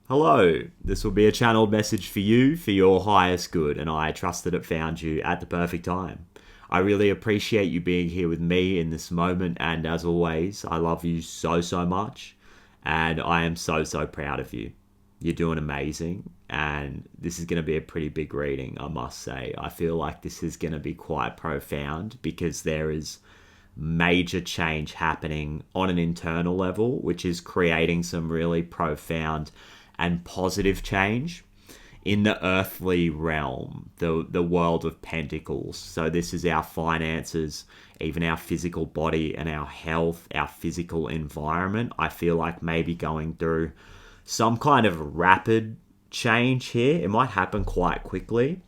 Hello, this will be a channeled message for you for your highest good, and I trust that it found you at the perfect time. I really appreciate you being here with me in this moment, and as always, I love you so, so much, and I am so, so proud of you. You're doing amazing, and this is going to be a pretty big reading, I must say. I feel like this is going to be quite profound because there is major change happening on an internal level, which is creating some really profound and positive change in the earthly realm, the world of pentacles. So this is our finances, even our physical body and our health, our physical environment. I feel like maybe going through some kind of rapid change here. It might happen quite quickly.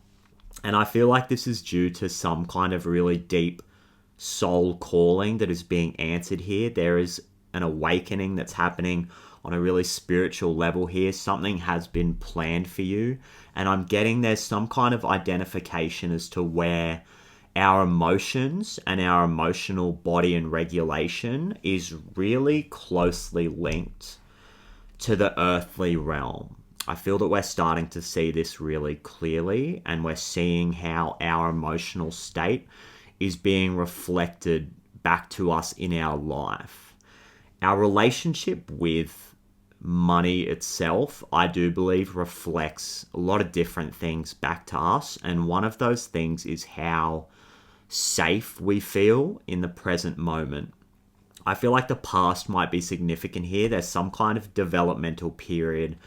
And I feel like this is due to some kind of really deep soul calling that is being answered here. There is an awakening that's happening on a really spiritual level here. Something has been planned for you, and I'm getting there's some kind of identification as to where our emotions and our emotional body and regulation is really closely linked to the earthly realm. I feel that we're starting to see this really clearly, and we're seeing how our emotional state is being reflected back to us in our life. Our relationship with money itself, I do believe, reflects a lot of different things back to us. And one of those things is how safe we feel in the present moment. I feel like the past might be significant here. There's some kind of developmental period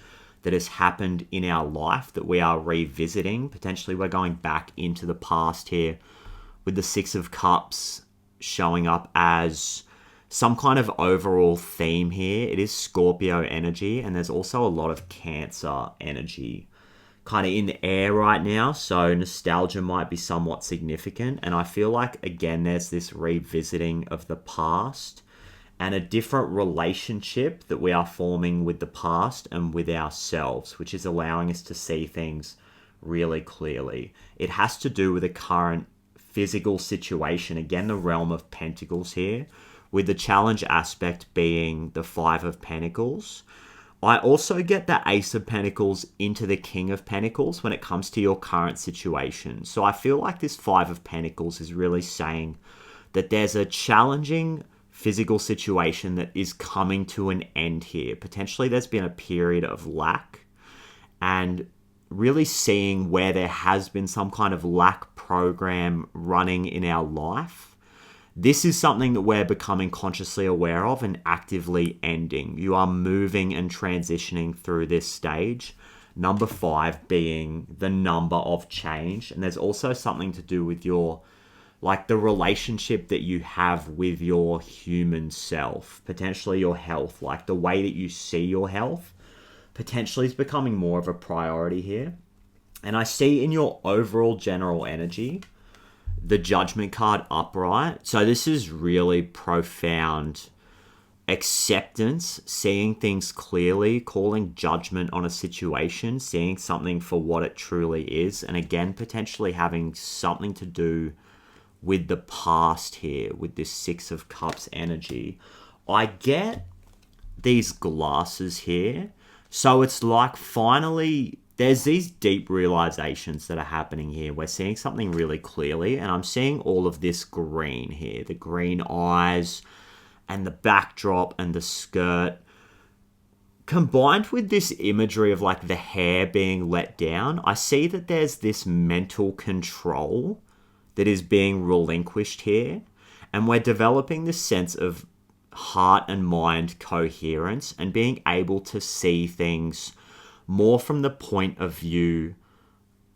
that has happened in our life that we are revisiting. Potentially we're going back into the past here with the Six of Cups showing up as some kind of overall theme here. It is Scorpio energy, and there's also a lot of Cancer energy kind of in the air right now, so nostalgia might be somewhat significant. And I feel like, again, there's this revisiting of the past and a different relationship that we are forming with the past and with ourselves, which is allowing us to see things really clearly. It has to do with a current physical situation, again, the realm of Pentacles here, with the challenge aspect being the Five of Pentacles. I also get the Ace of Pentacles into the King of Pentacles when it comes to your current situation. So I feel like this Five of Pentacles is really saying that there's a challenging physical situation that is coming to an end here. Potentially there's been a period of lack, and really seeing where there has been some kind of lack program running in our life. This is something that we're becoming consciously aware of and actively ending. You are moving and transitioning through this stage. Number 5 being the number of change. And there's also something to do with your, like the relationship that you have with your human self, potentially your health, like the way that you see your health potentially is becoming more of a priority here. And I see in your overall general energy, the Judgment card upright. So this is really profound acceptance, seeing things clearly, calling judgment on a situation, seeing something for what it truly is. And again, potentially having something to do with the past here, with this Six of Cups energy. I get these glasses here. So it's like finally there's these deep realizations that are happening here. We're seeing something really clearly, and I'm seeing all of this green here, the green eyes and the backdrop and the skirt, combined with this imagery of like the hair being let down. I see that there's this mental control that is being relinquished here, and we're developing this sense of heart and mind coherence and being able to see things more from the point of view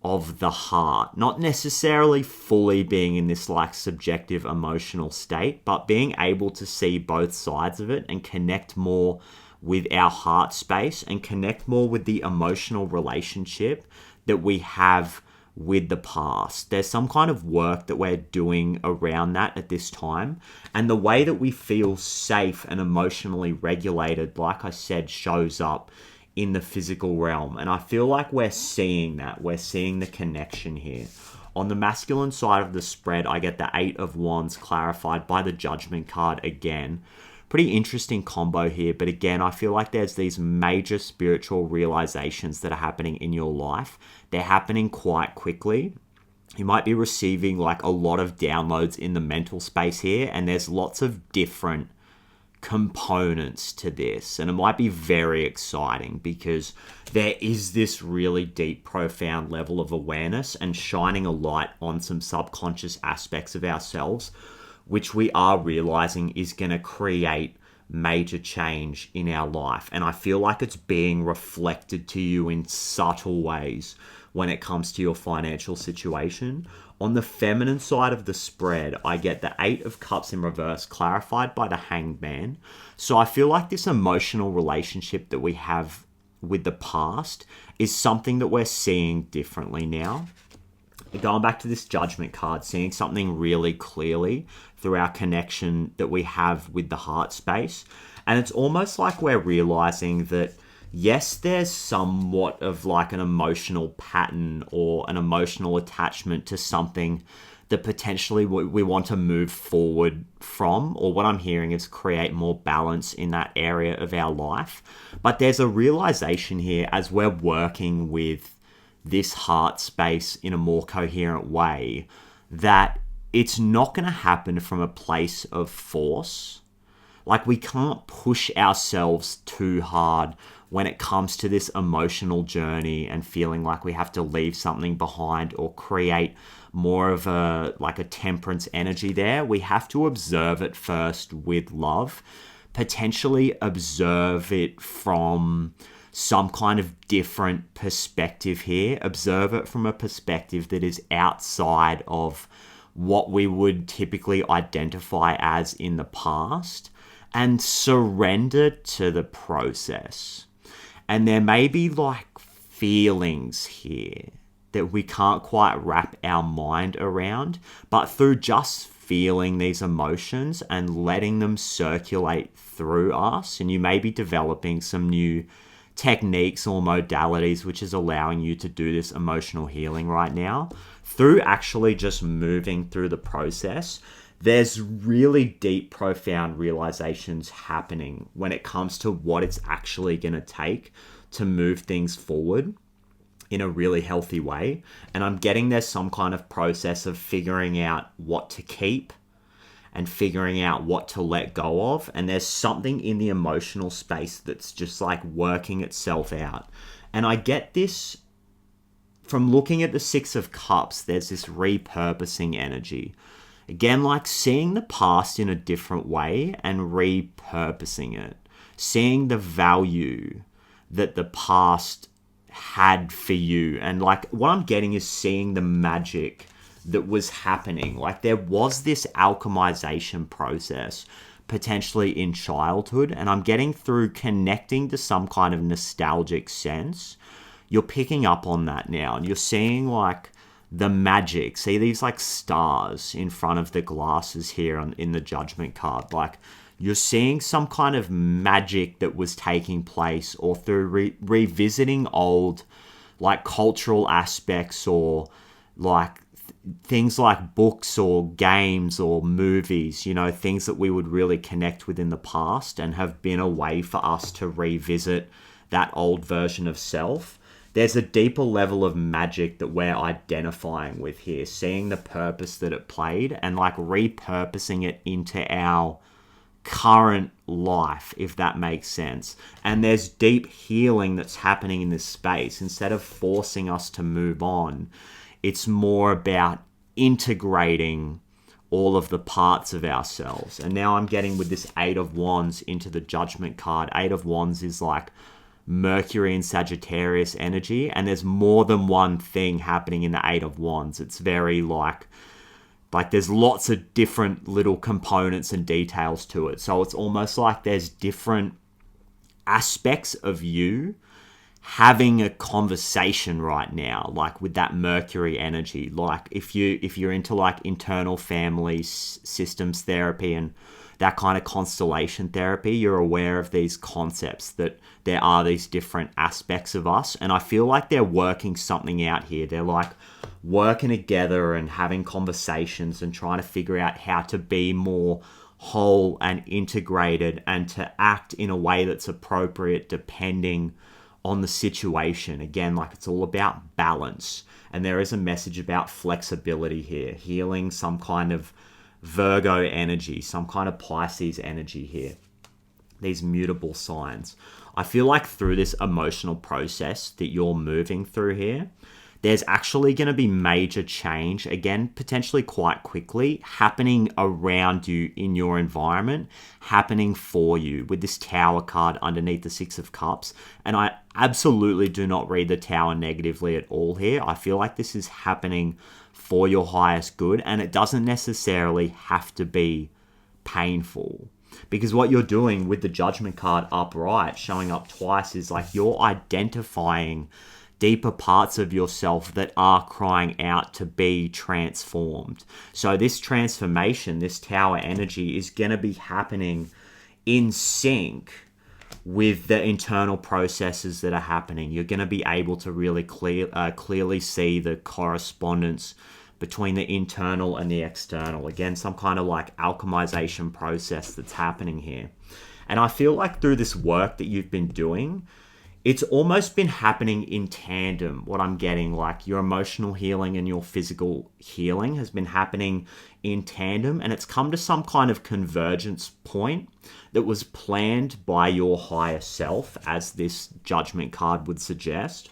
of the heart, not necessarily fully being in this like subjective emotional state, but being able to see both sides of it and connect more with our heart space and connect more with the emotional relationship that we have with the past. There's some kind of work that we're doing around that at this time, and the way that we feel safe and emotionally regulated, like I said, shows up in the physical realm. And I feel like we're seeing that. We're seeing the connection here. On the masculine side of the spread, I get the Eight of Wands clarified by the Judgment card again, pretty interesting combo here. But again, I feel like there's these major spiritual realizations that are happening in your life. They're happening quite quickly. You might be receiving like a lot of downloads in the mental space here, and there's lots of different components to this, and it might be very exciting because there is this really deep, profound level of awareness and shining a light on some subconscious aspects of ourselves, which we are realizing is going to create major change in our life. And I feel like it's being reflected to you in subtle ways when it comes to your financial situation. On the feminine side of the spread, I get the 8 of Cups in reverse, clarified by the Hanged Man. So I feel like this emotional relationship that we have with the past is something that we're seeing differently now. Going back to this Judgment card, seeing something really clearly through our connection that we have with the heart space. And it's almost like we're realizing that yes, there's somewhat of like an emotional pattern or an emotional attachment to something that potentially we want to move forward from, or what I'm hearing is create more balance in that area of our life. But there's a realization here as we're working with this heart space in a more coherent way that it's not going to happen from a place of force. Like, we can't push ourselves too hard when it comes to this emotional journey and feeling like we have to leave something behind or create more of a temperance energy there. We have to observe it first with love, potentially observe it from some kind of different perspective here. Observe it from a perspective that is outside of what we would typically identify as in the past, and surrender to the process. And there may be like feelings here that we can't quite wrap our mind around, but through just feeling these emotions and letting them circulate through us, and you may be developing some new techniques or modalities which is allowing you to do this emotional healing right now, through actually just moving through the process. There's really deep, profound realizations happening when it comes to what it's actually going to take to move things forward in a really healthy way. And I'm getting there's some kind of process of figuring out what to keep and figuring out what to let go of. And there's something in the emotional space that's just like working itself out. And I get this from looking at the 6 of Cups. There's this repurposing energy. Again, like seeing the past in a different way and repurposing it. Seeing the value that the past had for you. And like what I'm getting is seeing the magic that was happening. Like there was this alchemization process potentially in childhood. And I'm getting through connecting to some kind of nostalgic sense. You're picking up on that now. And you're seeing like the magic. See these like stars in front of the glasses here in the Judgment card. Like you're seeing some kind of magic that was taking place, or through revisiting old like cultural aspects, or like things like books or games or movies, you know, things that we would really connect with in the past and have been a way for us to revisit that old version of self. There's a deeper level of magic that we're identifying with here, seeing the purpose that it played and like repurposing it into our current life, if that makes sense. And there's deep healing that's happening in this space. Instead of forcing us to move on, it's more about integrating all of the parts of ourselves. And now I'm getting with this 8 of Wands into the Judgment card. 8 of Wands is like Mercury and Sagittarius energy, and there's more than one thing happening in the 8 of Wands. It's very like there's lots of different little components and details to it. So it's almost like there's different aspects of you having a conversation right now, like with that Mercury energy. Like if you're into like internal family systems therapy and that kind of constellation therapy, you're aware of these concepts, that there are these different aspects of us. And I feel like they're working something out here. They're like working together and having conversations and trying to figure out how to be more whole and integrated, and to act in a way that's appropriate depending on the situation. Again, like, it's all about balance. And there is a message about flexibility here, healing some kind of Virgo energy, some kind of Pisces energy here. These mutable signs. I feel like through this emotional process that you're moving through here, there's actually going to be major change, again, potentially quite quickly, happening around you in your environment, happening for you, with this Tower card underneath the Six of Cups. And I absolutely do not read the Tower negatively at all here. I feel like this is happening for your highest good, and it doesn't necessarily have to be painful. Because what you're doing with the Judgment card upright, showing up twice, is like you're identifying deeper parts of yourself that are crying out to be transformed. So this transformation, this Tower energy, is going to be happening in sync with the internal processes that are happening. You're going to be able to really clearly see the correspondence between the internal and the external. Again, some kind of like alchemization process that's happening here. And I feel like through this work that you've been doing, it's almost been happening in tandem. What I'm getting, like, your emotional healing and your physical healing has been happening in tandem, and it's come to some kind of convergence point that was planned by your higher self, as this Judgment card would suggest,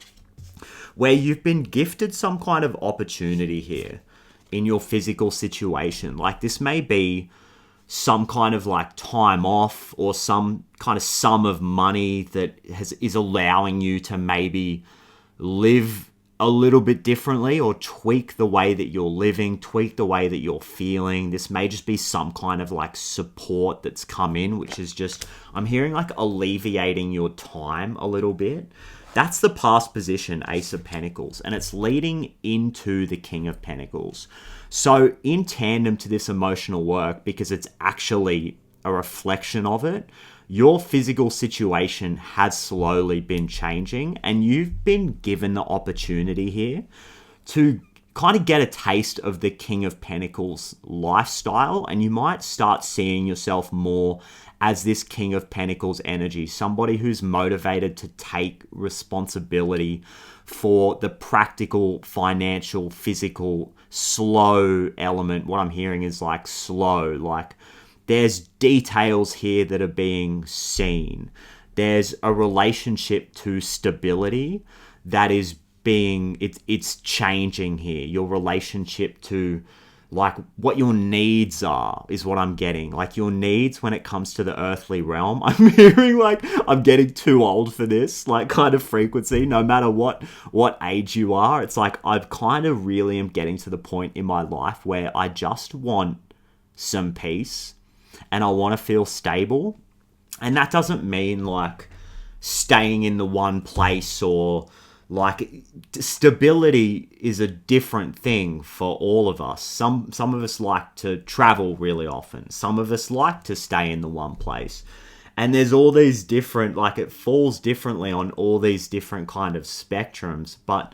where you've been gifted some kind of opportunity here in your physical situation. Like, this may be some kind of like time off, or some kind of sum of money that is allowing you to maybe live a little bit differently, or tweak the way that you're living, tweak the way that you're feeling. This may just be some kind of like support that's come in, which is just, I'm hearing like alleviating your time a little bit. That's the past position, Ace of Pentacles, and it's leading into the King of Pentacles. So in tandem to this emotional work, because it's actually a reflection of it, your physical situation has slowly been changing, and you've been given the opportunity here to kind of get a taste of the King of Pentacles lifestyle, and you might start seeing yourself more as this King of Pentacles energy, somebody who's motivated to take responsibility for the practical, financial, physical, slow element. What I'm hearing is like slow, like there's details here that are being seen. There's a relationship to stability that is being, it's changing here. Your relationship to like what your needs are is what I'm getting. Like your needs when it comes to the earthly realm. I'm hearing like I'm getting too old for this, like kind of frequency, no matter what age you are. It's like I've kind of really am getting to the point in my life where I just want some peace and I want to feel stable. And that doesn't mean like staying in the one place, or like stability is a different thing for all of us. Some of us like to travel really often. Some of us like to stay in the one place. And there's all these different, like it falls differently on all these different kind of spectrums. But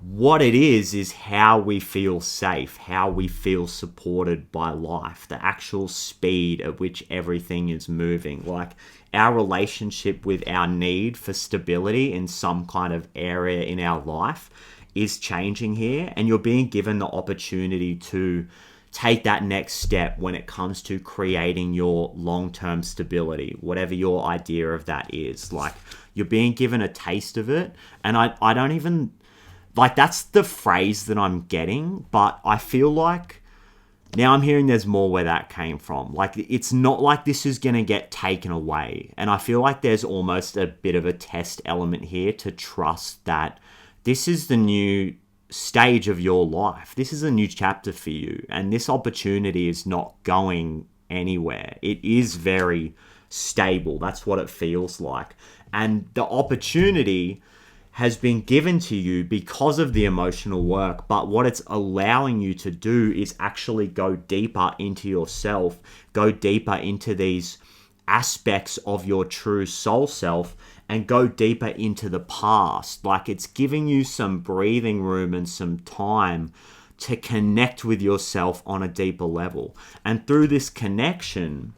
what it is how we feel safe, how we feel supported by life, the actual speed at which everything is moving. Like our relationship with our need for stability in some kind of area in our life is changing here, and you're being given the opportunity to take that next step when it comes to creating your long-term stability, whatever your idea of that is. Like you're being given a taste of it, and I don't even, like that's the phrase that I'm getting, but I feel like now I'm hearing there's more where that came from. Like, it's not like this is going to get taken away. And I feel like there's almost a bit of a test element here to trust that this is the new stage of your life. This is a new chapter for you. And this opportunity is not going anywhere. It is very stable. That's what it feels like. And the opportunity has been given to you because of the emotional work, but what it's allowing you to do is actually go deeper into yourself, go deeper into these aspects of your true soul self, and go deeper into the past. Like it's giving you some breathing room and some time to connect with yourself on a deeper level. And through this connection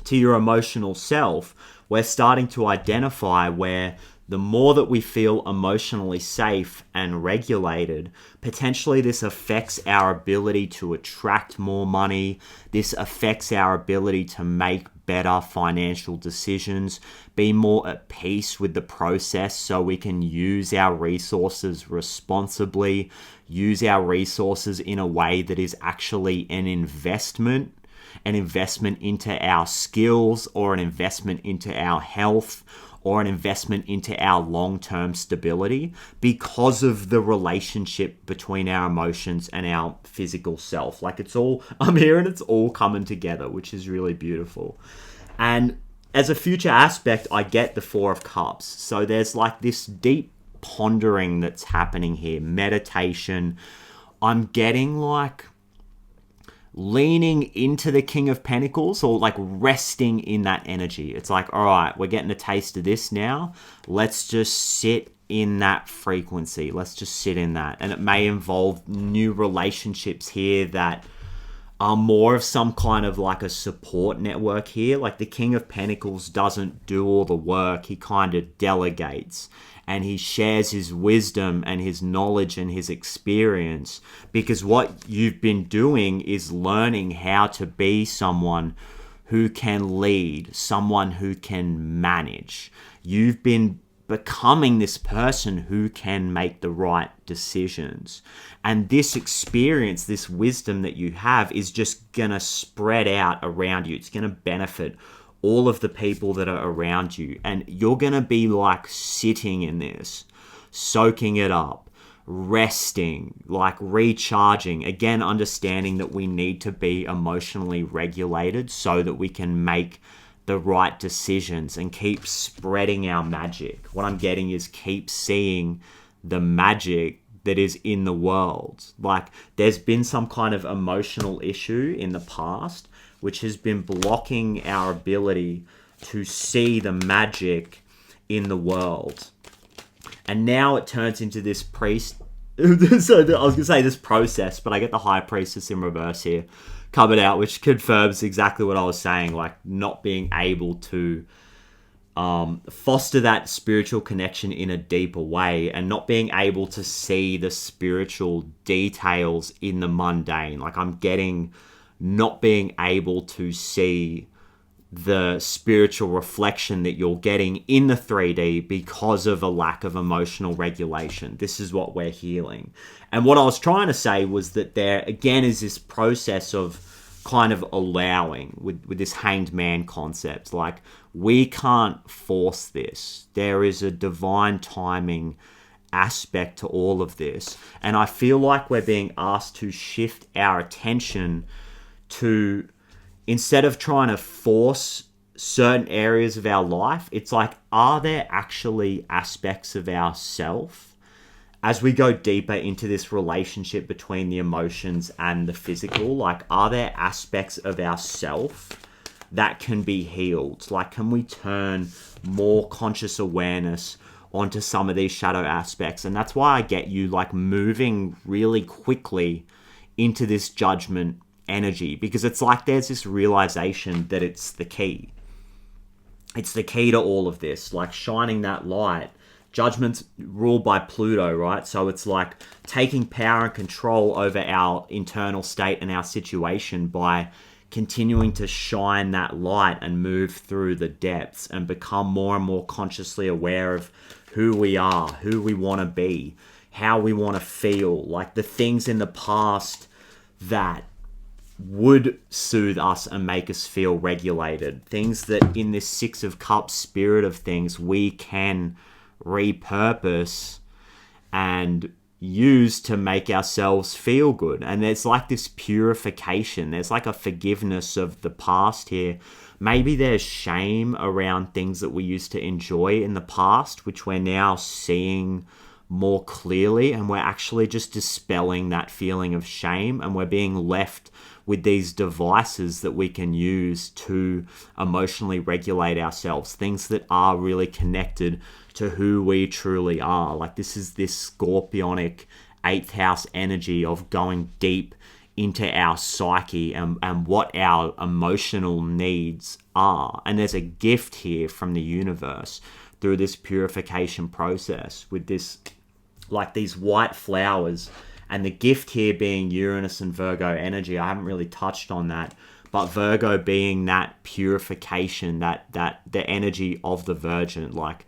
to your emotional self, we're starting to identify where the more that we feel emotionally safe and regulated, potentially this affects our ability to attract more money. This affects our ability to make better financial decisions, be more at peace with the process so we can use our resources responsibly, use our resources in a way that is actually an investment into our skills, or an investment into our health, or an investment into our long-term stability, because of the relationship between our emotions and our physical self. Like, it's all, I'm here and it's all coming together, which is really beautiful. And as a future aspect, I get the Four of Cups. So there's like this deep pondering that's happening here, meditation. I'm getting like leaning into the King of Pentacles, or like resting in that energy. It's like, all right, we're getting a taste of this now. Let's just sit in that frequency. Let's just sit in that. And it may involve new relationships here that are more of some kind of like a support network here. Like the King of Pentacles doesn't do all the work. He kind of delegates. And he shares his wisdom and his knowledge and his experience, because what you've been doing is learning how to be someone who can lead, someone who can manage. You've been becoming this person who can make the right decisions. And this experience, this wisdom that you have, is just going to spread out around you. It's going to benefit all of the people that are around you. And you're going to be like sitting in this, soaking it up, resting, like recharging. Again, understanding that we need to be emotionally regulated so that we can make the right decisions and keep spreading our magic. What I'm getting is keep seeing the magic that is in the world. Like, there's been some kind of emotional issue in the past which has been blocking our ability to see the magic in the world. And now it turns into this priest. So I was going to say this process, but I get the High Priestess in reverse here coming out, which confirms exactly what I was saying, like not being able to foster that spiritual connection in a deeper way, and not being able to see the spiritual details in the mundane. Like, I'm getting not being able to see the spiritual reflection that you're getting in the 3D because of a lack of emotional regulation. This is what we're healing. And what I was trying to say was that there, again, is this process of kind of allowing with this hanged man concept. Like, we can't force this. There is a divine timing aspect to all of this. And I feel like we're being asked to shift our attention to, instead of trying to force certain areas of our life, it's like, are there actually aspects of ourself, as we go deeper into this relationship between the emotions and the physical, like, are there aspects of ourself that can be healed? Like, can we turn more conscious awareness onto some of these shadow aspects? And that's why I get you like moving really quickly into this judgment energy, because it's like there's this realization that it's the key. It's the key to all of this, like shining that light. Judgment's ruled by Pluto, right? So it's like taking power and control over our internal state and our situation by continuing to shine that light and move through the depths and become more and more consciously aware of who we are, who we want to be, how we want to feel, like the things in the past that would soothe us and make us feel regulated. Things that in this Six of Cups spirit of things we can repurpose and use to make ourselves feel good. And there's like this purification. There's like a forgiveness of the past here. Maybe there's shame around things that we used to enjoy in the past, which we're now seeing more clearly, and we're actually just dispelling that feeling of shame, and we're being left with these devices that we can use to emotionally regulate ourselves, things that are really connected to who we truly are. Like, this is this scorpionic 8th house energy of going deep into our psyche and what our emotional needs are. And there's a gift here from the universe through this purification process with this, like these white flowers, and the gift here being Uranus and Virgo energy. I haven't really touched on that, but Virgo being that purification, that the energy of the Virgin, like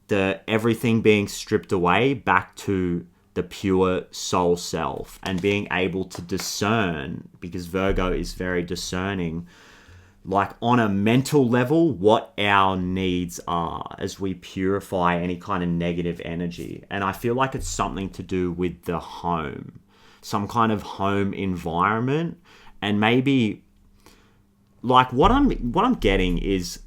the everything being stripped away back to the pure soul self, and being able to discern, because Virgo is very discerning, like on a mental level, what our needs are as we purify any kind of negative energy. And I feel like it's something to do with the home, some kind of home environment. And maybe like what I'm getting is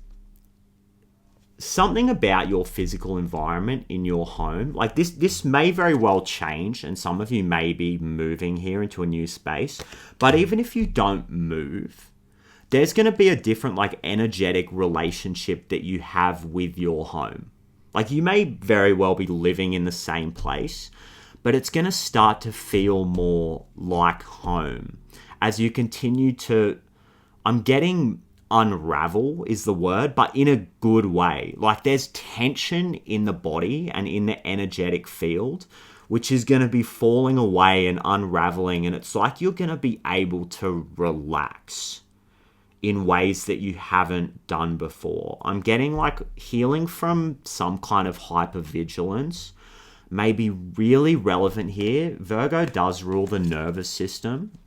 something about your physical environment in your home. Like this may very well change, and some of you may be moving here into a new space. But even if you don't move, there's going to be a different like energetic relationship that you have with your home. Like you may very well be living in the same place, but it's going to start to feel more like home as you continue to, I'm getting unravel is the word, but in a good way. Like there's tension in the body and in the energetic field, which is going to be falling away and unraveling. And it's like you're going to be able to relax in ways that you haven't done before. I'm getting like healing from some kind of hypervigilance may be really relevant here. Virgo does rule the nervous system.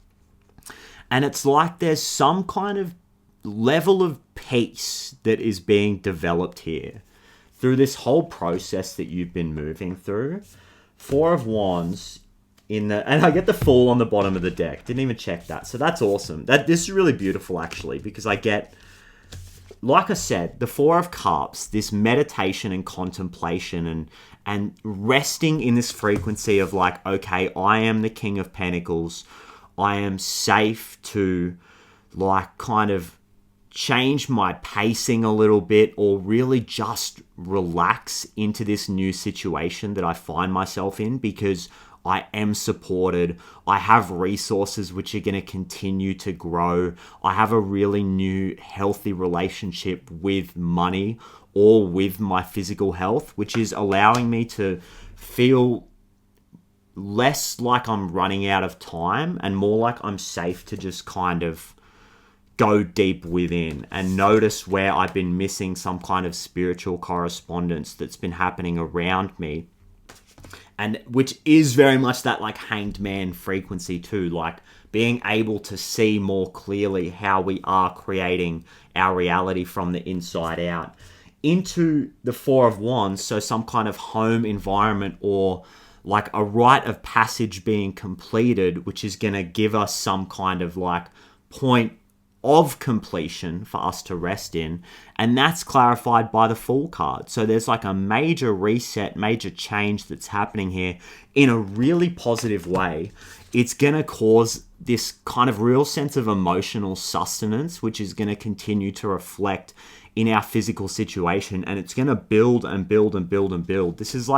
And it's like there's some kind of level of peace that is being developed here through this whole process that you've been moving through. 4 of Wands in the, and I get the Fool on the bottom of the deck. Didn't even check that. So that's awesome. This is really beautiful actually, because I get, like I said, the 4 of Cups, this meditation and contemplation and resting in this frequency of like, okay, I am the King of Pentacles. I am safe to like kind of change my pacing a little bit, or really just relax into this new situation that I find myself in, because I am supported. I have resources which are going to continue to grow. I have a really new healthy relationship with money or with my physical health, which is allowing me to feel less like I'm running out of time and more like I'm safe to just kind of go deep within and notice where I've been missing some kind of spiritual correspondence that's been happening around me. And which is very much that like hanged man frequency too, like being able to see more clearly how we are creating our reality from the inside out. Into the 4 of Wands, so some kind of home environment or like a rite of passage being completed, which is going to give us some kind of like point of completion for us to rest in. And that's clarified by the Fool card. So there's like a major reset, major change that's happening here in a really positive way. It's going to cause this kind of real sense of emotional sustenance, which is going to continue to reflect in our physical situation. And it's going to build and build and build and build. This is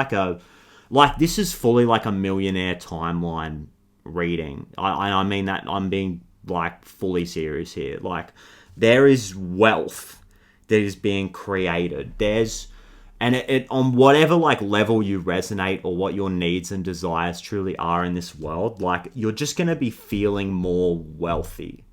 this is fully like a Millionaire timeline reading. I mean that I'm being like fully serious here. Like there is wealth that is being created. And it on whatever like level you resonate or what your needs and desires truly are in this world, like you're just going to be feeling more wealthy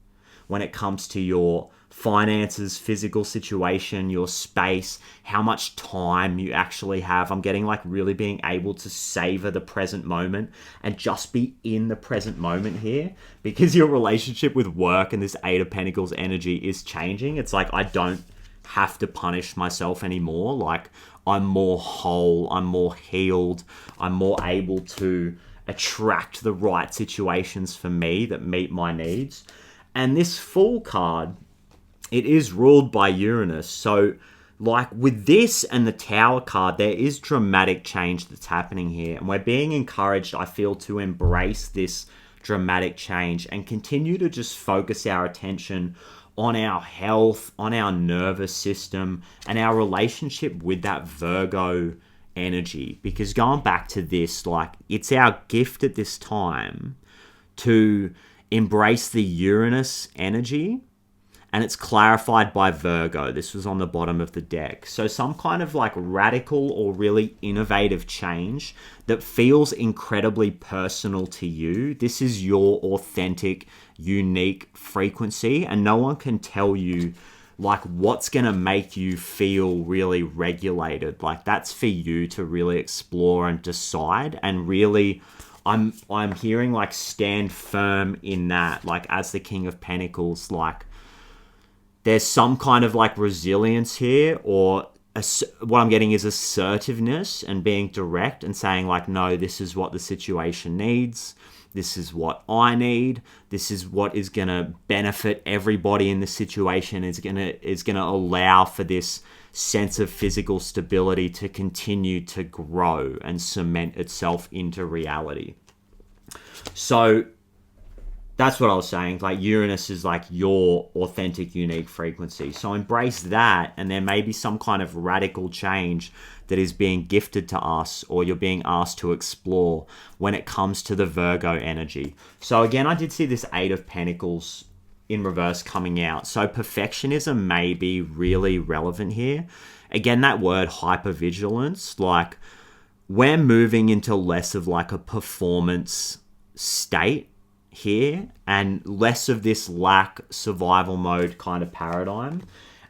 when it comes to your finances, physical situation, your space, how much time you actually have. I'm getting like really being able to savor the present moment and just be in the present moment here, because your relationship with work and this 8 of Pentacles energy is changing. It's like I don't have to punish myself anymore. Like I'm more whole, I'm more healed, I'm more able to attract the right situations for me that meet my needs. And this Fool card, it is ruled by Uranus. So like with this and the Tower card, there is dramatic change that's happening here. And we're being encouraged, I feel, to embrace this dramatic change and continue to just focus our attention on our health, on our nervous system, and our relationship with that Virgo energy, because going back to this, like, it's our gift at this time to embrace the Uranus energy, and it's clarified by Virgo. This was on the bottom of the deck. So some kind of like radical or really innovative change that feels incredibly personal to you. This is your authentic, unique frequency, and no one can tell you like what's going to make you feel really regulated. Like, that's for you to really explore and decide. And really, I'm hearing like stand firm in that. Like, as the King of Pentacles, like, there's some kind of like resilience here, or what I'm getting is assertiveness and being direct and saying like, no, this is what the situation needs. This is what I need. This is what is going to benefit everybody in the situation. Is going to allow for this sense of physical stability to continue to grow and cement itself into reality. So that's what I was saying. Like, Uranus is like your authentic, unique frequency. So embrace that, and there may be some kind of radical change that is being gifted to us, or you're being asked to explore when it comes to the Virgo energy. So again, I did see this 8 of Pentacles in reverse coming out. So perfectionism may be really relevant here. Again, that word hypervigilance, like, we're moving into less of like a performance state here, and less of this lack survival mode kind of paradigm,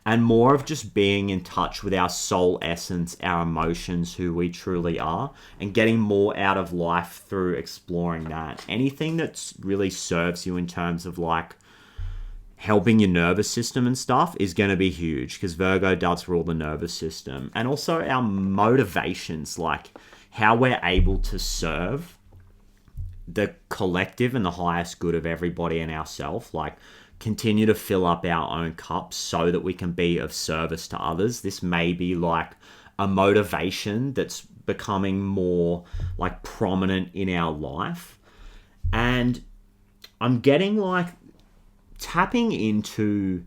and more of just being in touch with our soul essence, our emotions, who we truly are, and getting more out of life through exploring that. Anything that really serves you in terms of like helping your nervous system and stuff is going to be huge, because Virgo does rule the nervous system. And also our motivations, like how we're able to serve the collective and the highest good of everybody and ourselves, like continue to fill up our own cups so that we can be of service to others. This may be like a motivation that's becoming more like prominent in our life. And I'm getting like tapping into,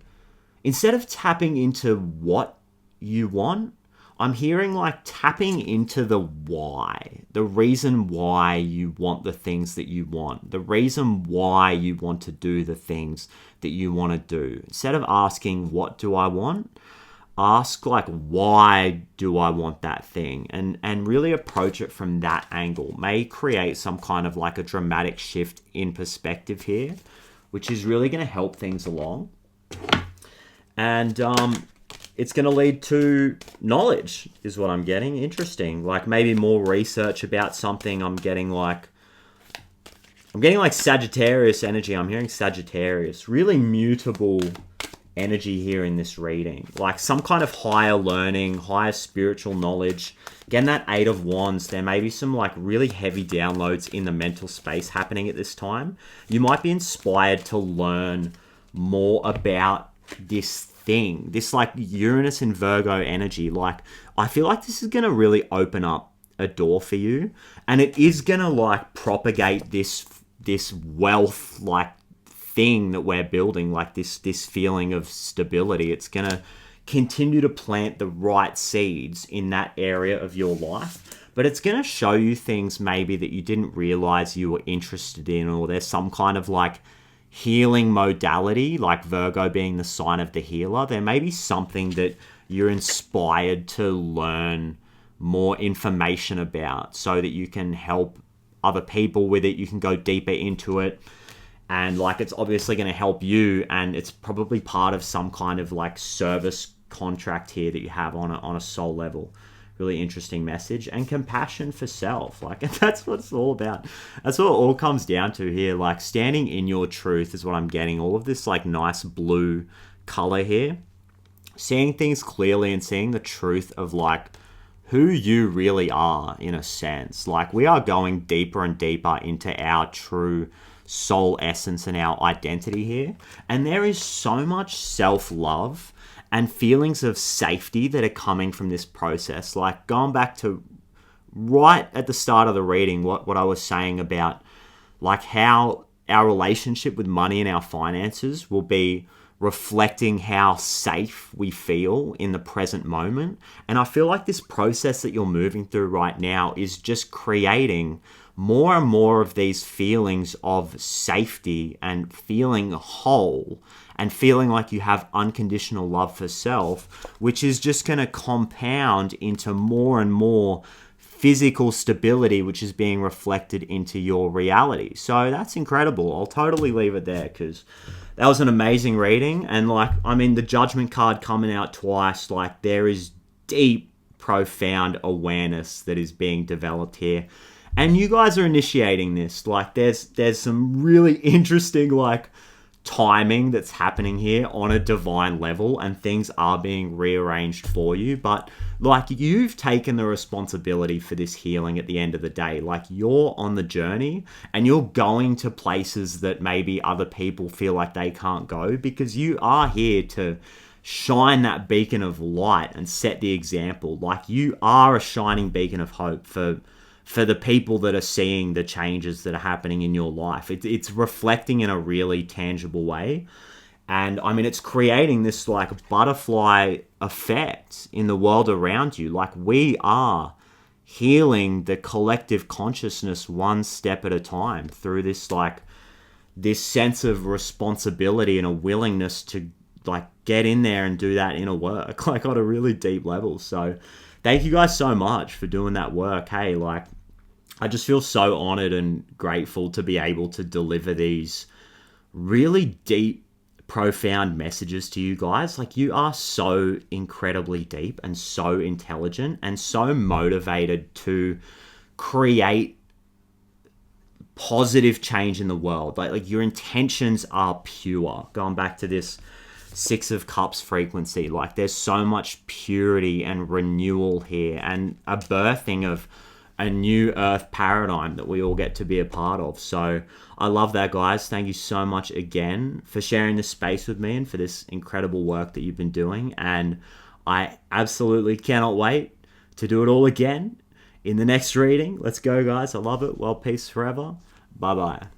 instead of tapping into what you want, I'm hearing like tapping into the why, the reason why you want the things that you want, the reason why you want to do the things that you want to do. Instead of asking, what do I want? Ask like, why do I want that thing? And really approach it from that angle. May create some kind of like a dramatic shift in perspective here, which is really going to help things along. And it's going to lead to knowledge, is what I'm getting. Interesting. Like maybe more research about something. I'm getting like Sagittarius energy. I'm hearing Sagittarius. Really mutable energy here in this reading. Like some kind of higher learning, higher spiritual knowledge. Again, that 8 of Wands, there may be some like really heavy downloads in the mental space happening at this time. You might be inspired to learn more about this thing, this like Uranus and Virgo energy. Like, I feel like this is going to really open up a door for you, and it is going to like propagate this wealth like thing that we're building, like this feeling of stability. It's going to continue to plant the right seeds in that area of your life, but it's going to show you things maybe that you didn't realize you were interested in, or there's some kind of like healing modality, like Virgo being the sign of the healer. There may be something that you're inspired to learn more information about so that you can help other people with it. You can go deeper into it, and like it's obviously going to help you, and it's probably part of some kind of like service contract here that you have on a soul level. Really interesting message. And compassion for self, like that's what it's all about. That's what it all comes down to here. Like standing in your truth is what I'm getting. All of this like nice blue color here, seeing things clearly and seeing the truth of like who you really are, in a sense. Like we are going deeper and deeper into our true soul essence and our identity here, and there is so much self-love and feelings of safety that are coming from this process. Like going back to right at the start of the reading, what I was saying about like how our relationship with money and our finances will be reflecting how safe we feel in the present moment. And I feel like this process that you're moving through right now is just creating more and more of these feelings of safety and feeling whole and feeling like you have unconditional love for self, which is just going to compound into more and more physical stability, which is being reflected into your reality. So that's incredible. I'll totally leave it there because that was an amazing reading. And like, I mean, the judgment card coming out twice, like there is deep, profound awareness that is being developed here. And you guys are initiating this. Like there's some really interesting like timing that's happening here on a divine level, and things are being rearranged for you. But like, you've taken the responsibility for this healing at the end of the day. Like, you're on the journey and you're going to places that maybe other people feel like they can't go, because you are here to shine that beacon of light and set the example. Like, you are a shining beacon of hope for the people that are seeing the changes that are happening in your life. It's reflecting in a really tangible way. And I mean, it's creating this like butterfly effect in the world around you. Like, we are healing the collective consciousness one step at a time through this like this sense of responsibility and a willingness to like get in there and do that inner work, like on a really deep level. So thank you guys so much for doing that work. Hey, like, I just feel so honored and grateful to be able to deliver these really deep, profound messages to you guys. Like, you are so incredibly deep and so intelligent and so motivated to create positive change in the world. Like your intentions are pure. Going back to this Six of Cups frequency, like there's so much purity and renewal here, and a birthing of a new earth paradigm that we all get to be a part of. So I love that, guys. Thank you so much again for sharing this space with me and for this incredible work that you've been doing. And I absolutely cannot wait to do it all again in the next reading. Let's go, guys. I love it. Well, peace forever. Bye-bye.